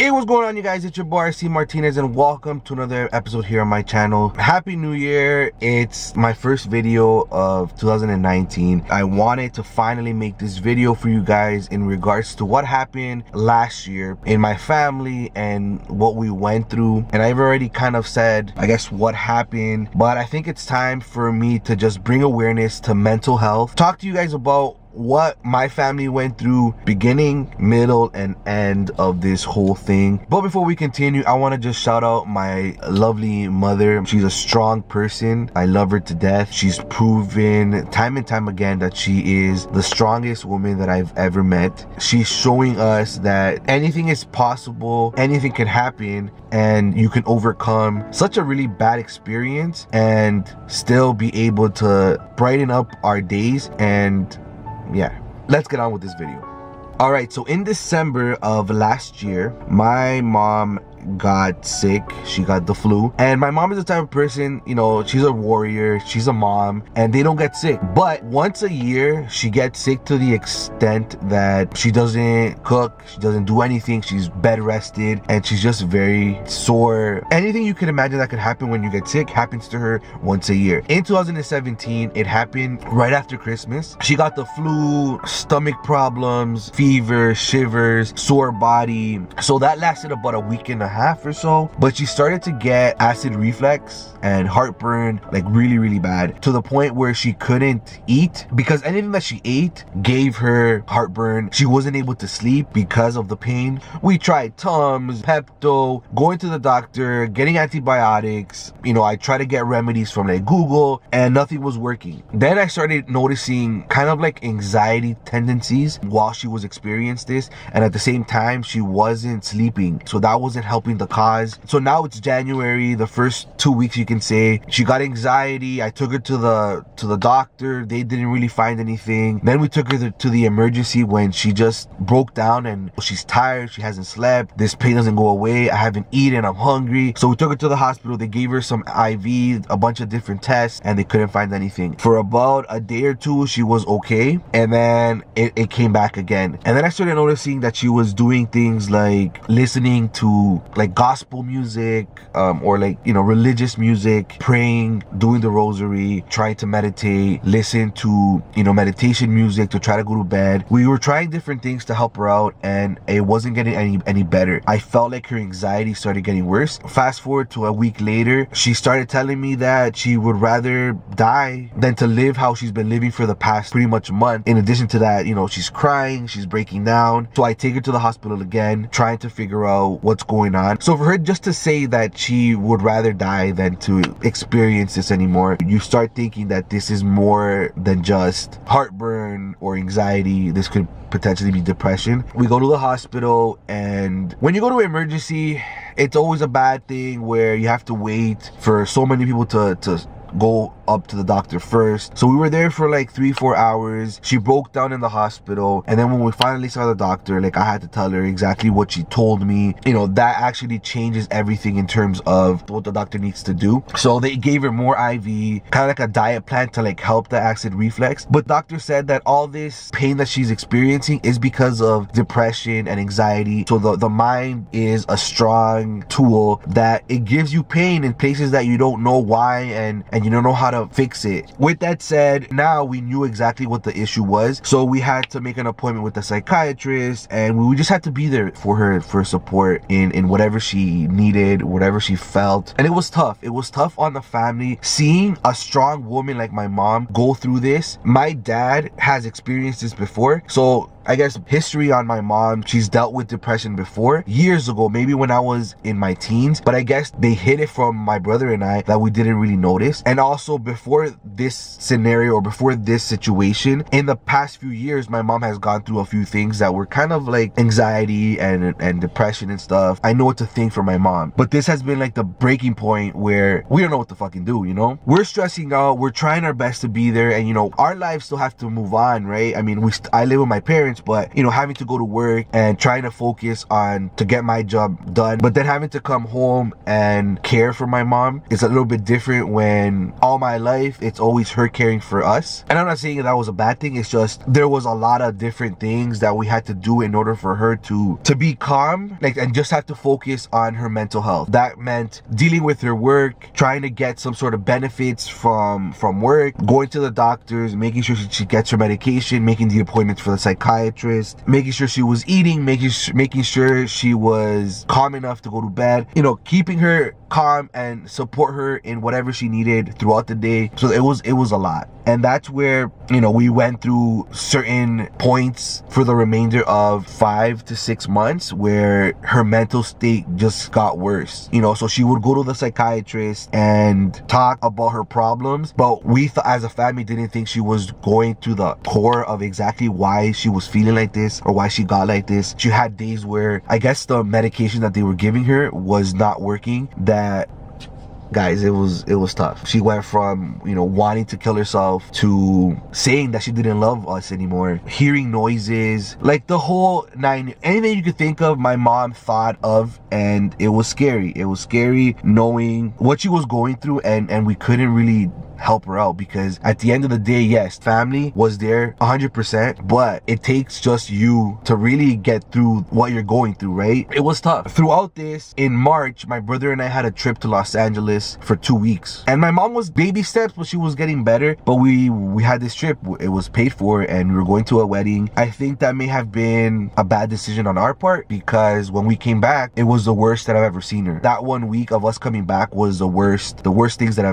Hey, what's going on, you guys? It's your boy RCMrtnz and welcome to another episode here on my channel. Happy New Year. It's my first video of 2019. I wanted to finally make this video for you guys in regards to what happened last year in my family and what we went through. And I've already kind of said, I guess, what happened, but I think it's time for me to just bring awareness to mental health, talk to you guys about what my family went through, beginning, middle, and end of this whole thing. But before we continue, I want to just shout out my lovely mother. She's a strong person. I love her to death. She's proven time and time again that she is the strongest woman that I've ever met. She's showing us that anything is possible, anything can happen, and you can overcome such a really bad experience and still be able to brighten up our days. And yeah, let's get on with this video. All right, so in December of last year, my mom got sick. She got the flu, and my mom is the type of person, you know, she's a warrior, she's a mom, and they don't get sick. But once a year she gets sick to the extent that she doesn't cook, she doesn't do anything, she's bed rested, and she's just very sore. Anything you can imagine that could happen when you get sick happens to her once a year. In 2017, it happened right after Christmas. She got the flu, stomach problems, fever, shivers, sore body. So that lasted about a week and a half or so, but she started to get acid reflux and heartburn, like really bad, to the point where she couldn't eat because anything that she ate gave her heartburn. She wasn't able to sleep because of the pain. We tried Tums, Pepto, going to the doctor, getting antibiotics. You know, I tried to get remedies from like Google, and nothing was working. Then I started noticing kind of like anxiety tendencies while she was experiencing this, and at the same time she wasn't sleeping, so that wasn't helping the cause. So now it's January, the first 2 weeks you can say, she got anxiety. I took her to the doctor. They didn't really find anything. Then we took her to the emergency when she just broke down and she's tired, she hasn't slept, this pain doesn't go away, I haven't eaten, I'm hungry. So we took her to the hospital. They gave her some IV, a bunch of different tests, and they couldn't find anything. For about a day or two she was okay, and then it came back again. And then I started noticing that she was doing things like listening to like gospel music, or like, you know, religious music, praying, doing the rosary, trying to meditate, listen to, you know, meditation music to try to go to bed. We were trying different things to help her out, and it wasn't getting any better. I felt like her anxiety started getting worse. Fast forward to a week later, she started telling me that she would rather die than to live how she's been living for the past pretty much a month. In addition to that, you know, she's crying, she's breaking down. So I take her to the hospital again, trying to figure out what's going on. So for her just to say that she would rather die than to experience this anymore, you start thinking that this is more than just heartburn or anxiety. This could potentially be depression. We go to the hospital, and when you go to emergency, it's always a bad thing where you have to wait for so many people to go up to the doctor first. So we were there for like 3-4 hours. She broke down in the hospital, and then when we finally saw the doctor, like, I had to tell her exactly what she told me. You know, that actually changes everything in terms of what the doctor needs to do. So they gave her more IV, kind of like a diet plan to like help the acid reflux. But doctor said that all this pain that she's experiencing is because of depression and anxiety. So the mind is a strong tool that it gives you pain in places that you don't know why, and you don't know how to fix it. With that said, now we knew exactly what the issue was, so we had to make an appointment with the psychiatrist, and we just had to be there for her for support in whatever she needed, whatever she felt. And it was tough. It was tough on the family seeing a strong woman like my mom go through this. My dad has experienced this before, so I guess history on my mom, she's dealt with depression before, years ago, maybe when I was in my teens, but I guess they hid it from my brother and I that we didn't really notice. And also before this scenario, or before this situation, in the past few years, my mom has gone through a few things that were kind of like anxiety and depression and stuff. I know it's a thing for my mom, but this has been like the breaking point where we don't know what to fucking do, you know? We're stressing out, we're trying our best to be there, and you know, our lives still have to move on, right? I mean, I live with my parents, parents, but you know, having to go to work and trying to focus on to get my job done, but then having to come home and care for my mom is a little bit different when all my life it's always her caring for us. And I'm not saying that was a bad thing, it's just there was a lot of different things that we had to do in order for her to be calm, like, and just have to focus on her mental health. That meant dealing with her work, trying to get some sort of benefits from work, going to the doctors, making sure she gets her medication, making the appointments for the psychiatrist, making sure she was eating, making sure she was calm enough to go to bed, you know, keeping her calm and support her in whatever she needed throughout the day. So it was a lot. And that's where, you know, we went through certain points for the remainder of 5 to 6 months where her mental state just got worse, you know. So she would go to the psychiatrist and talk about her problems, but we as a family didn't think she was going to the core of exactly why she was feeling like this or why she got like this. She had days where I guess the medication that they were giving her was not working. That, guys, it was tough. She went from, you know, wanting to kill herself to saying that she didn't love us anymore, hearing noises, like the whole nine. Anything you could think of, my mom thought of, and it was scary. It was scary knowing what she was going through, and we couldn't really help her out, because at the end of the day, yes, family was there 100%, but it takes just you to really get through what you're going through, right? It was tough. Throughout this, in March, my brother and I had a trip to Los Angeles for 2 weeks, and my mom was baby steps, but she was getting better. But we had this trip, it was paid for, and we were going to a wedding. I think that may have been a bad decision on our part, because when we came back, it was the worst that I've ever seen her. That 1 week of us coming back was the worst things that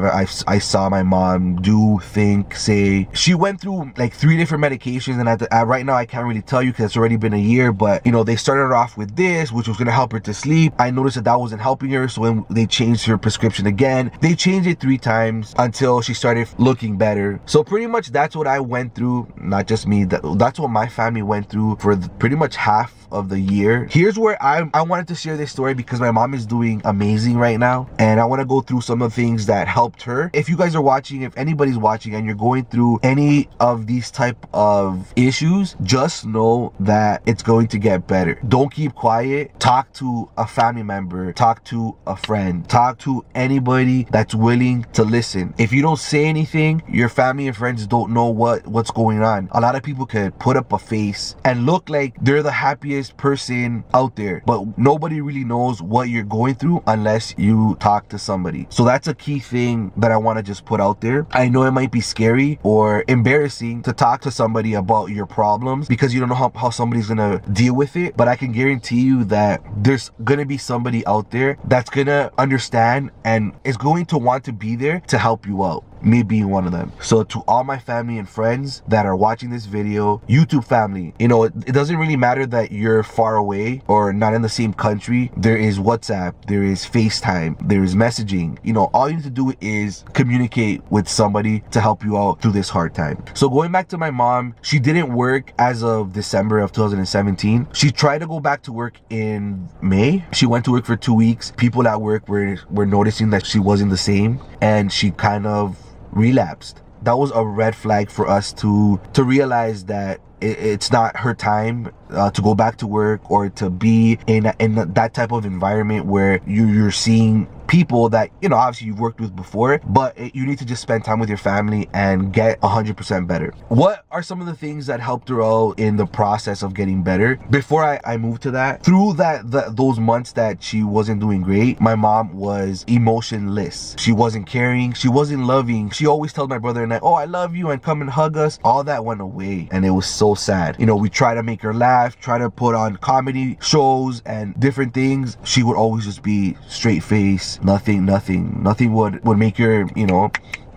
I saw my mom do, think, say. She went through like 3 different medications, and right now I can't really tell you because it's already been a year, but you know, they started off with this, which was going to help her to sleep. I noticed that wasn't helping her, so when they changed her prescription again, they changed it 3 times until she started looking better. So pretty much that's what I went through, not just me, that's what my family went through for pretty much half of the year. Here's where I wanted to share this story, because my mom is doing amazing right now, and I want to go through some of the things that helped her. If you guys are watching, if anybody's watching and you're going through any of these type of issues, just know that it's going to get better. Don't keep quiet. Talk to a family member, talk to a friend, talk to anybody that's willing to listen. If you don't say anything, your family and friends don't know what's going on. A lot of people could put up a face and look like they're the happiest person out there, but nobody really knows what you're going through unless you talk to somebody. So that's a key thing that I want to just put out there. I know it might be scary or embarrassing to talk to somebody about your problems, because you don't know how somebody's gonna deal with it, but I can guarantee you that there's gonna be somebody out there that's gonna understand and is going to want to be there to help you out. Me being one of them. So to all my family and friends that are watching this video, YouTube family, you know, it doesn't really matter that you're far away or not in the same country. There is WhatsApp, there is FaceTime, there is messaging. You know, all you need to do is communicate with somebody to help you out through this hard time. So going back to my mom, she didn't work as of December of 2017. She tried to go back to work in May. She went to work for 2 weeks. People at work were noticing that she wasn't the same, and she kind of relapsed. That was a red flag for us to realize that it's not her time to go back to work or to be in that type of environment where you're seeing people that, you know, obviously you've worked with before, but you need to just spend time with your family and get 100% better. What are some of the things that helped her out in the process of getting better? Before I moved to that, through those months that she wasn't doing great, my mom was emotionless. She wasn't caring, she wasn't loving. She always told my brother and I, oh, I love you, and come and hug us. All that went away, and it was so sad. You know, we try to make her laugh, try to put on comedy shows and different things. She would always just be straight face. Nothing would make her, you know,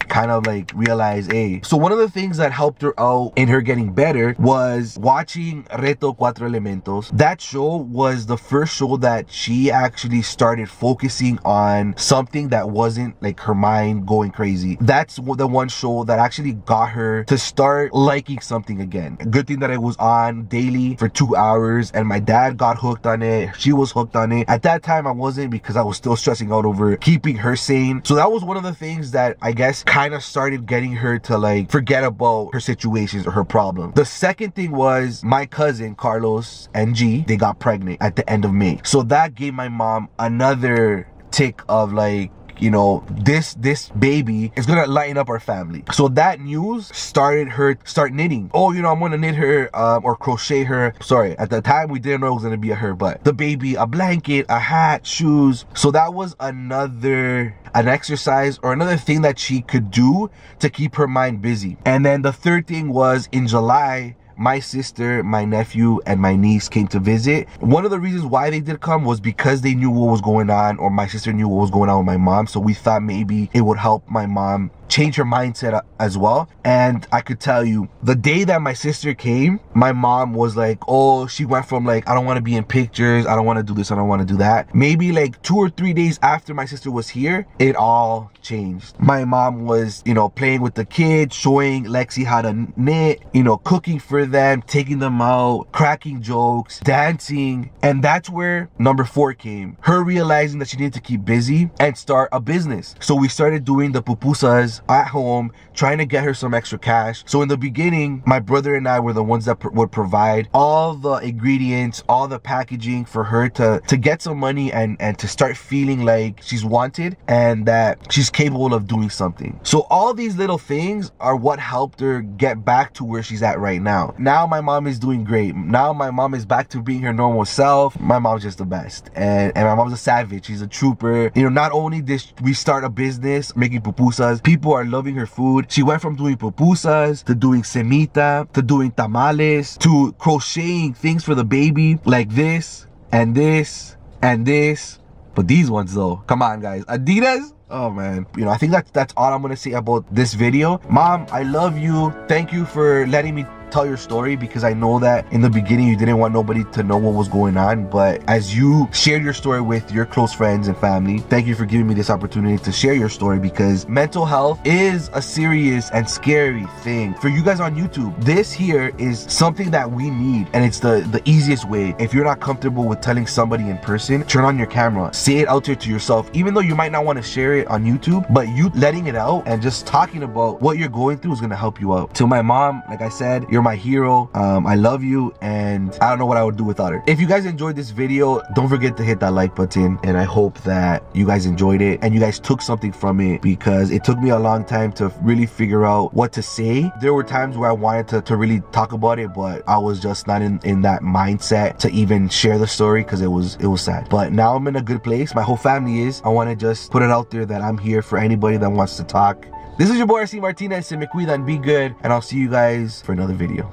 kind of like realize, hey. So one of the things that helped her out in her getting better was watching Reto Cuatro Elementos. That show was the first show that she actually started focusing on something that wasn't like her mind going crazy. That's the one show that actually got her to start liking something again. Good thing that it was on daily for 2 hours, and my dad got hooked on it. She was hooked on it. At that time I wasn't, because I was still stressing out over keeping her sane. So that was one of the things that I guess kind of started getting her to like forget about her situations or her problems. The second thing was my cousin Carlos and G, they got pregnant at the end of May. So that gave my mom another tick of like, you know, this baby is gonna lighten up our family. So that news started her start knitting. Oh, you know, I'm gonna knit her or crochet her. Sorry, at the time we didn't know it was gonna be a her, but the baby a blanket, a hat, shoes. So that was an exercise or another thing that she could do to keep her mind busy. And then the third thing was in July, my sister, my nephew, and my niece came to visit. One of the reasons why they did come was because they knew what was going on, or my sister knew what was going on with my mom. So we thought maybe it would help my mom change her mindset as well. And I could tell you, the day that my sister came, my mom was like, oh, she went from like, I don't want to be in pictures, I don't want to do this, I don't want to do that. Maybe like 2 or 3 days after my sister was here, it all changed. My mom was, you know, playing with the kids, showing Lexi how to knit, you know, cooking for them, taking them out, cracking jokes, dancing. And that's where number 4 came. Her realizing that she needed to keep busy and start a business. So we started doing the pupusas at home, trying to get her some extra cash. So in the beginning, my brother and I were the ones that would provide all the ingredients, all the packaging for her to get some money and to start feeling like she's wanted and that she's capable of doing something. So all these little things are what helped her get back to where she's at right now. Now my mom is doing great. Now my mom is back to being her normal self. My mom's just the best. And my mom's a savage. She's a trooper. You know, not only did we start a business making pupusas, people are loving her food. She went from doing pupusas to doing semita to doing tamales to crocheting things for the baby like this and this and this. But these ones though, come on guys, Adidas. Oh man, you know, I think that's all I'm gonna say about this video. Mom, I love you. Thank you for letting me tell your story, because I know that in the beginning you didn't want nobody to know what was going on, but as you shared your story with your close friends and family, thank you for giving me this opportunity to share your story, because mental health is a serious and scary thing. For you guys on YouTube, this here is something that we need, and it's the easiest way. If you're not comfortable with telling somebody in person, turn on your camera, say it out there to yourself, even though you might not want to share it on YouTube, but you letting it out and just talking about what you're going through is going to help you out. To my mom, like I said, you're my hero. I love you, and I don't know what I would do without her. If you guys enjoyed this video, don't forget to hit that like button, and I hope that you guys enjoyed it and you guys took something from it, because it took me a long time to really figure out what to say. There were times where I wanted to really talk about it, but I was just not in that mindset to even share the story, because it was sad. But now I'm in a good place. My whole family is. I want to just put it out there that I'm here for anybody that wants to talk. This is your boy RCMrtnz. Se me cuidan, be good, and I'll see you guys for another video.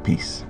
Peace.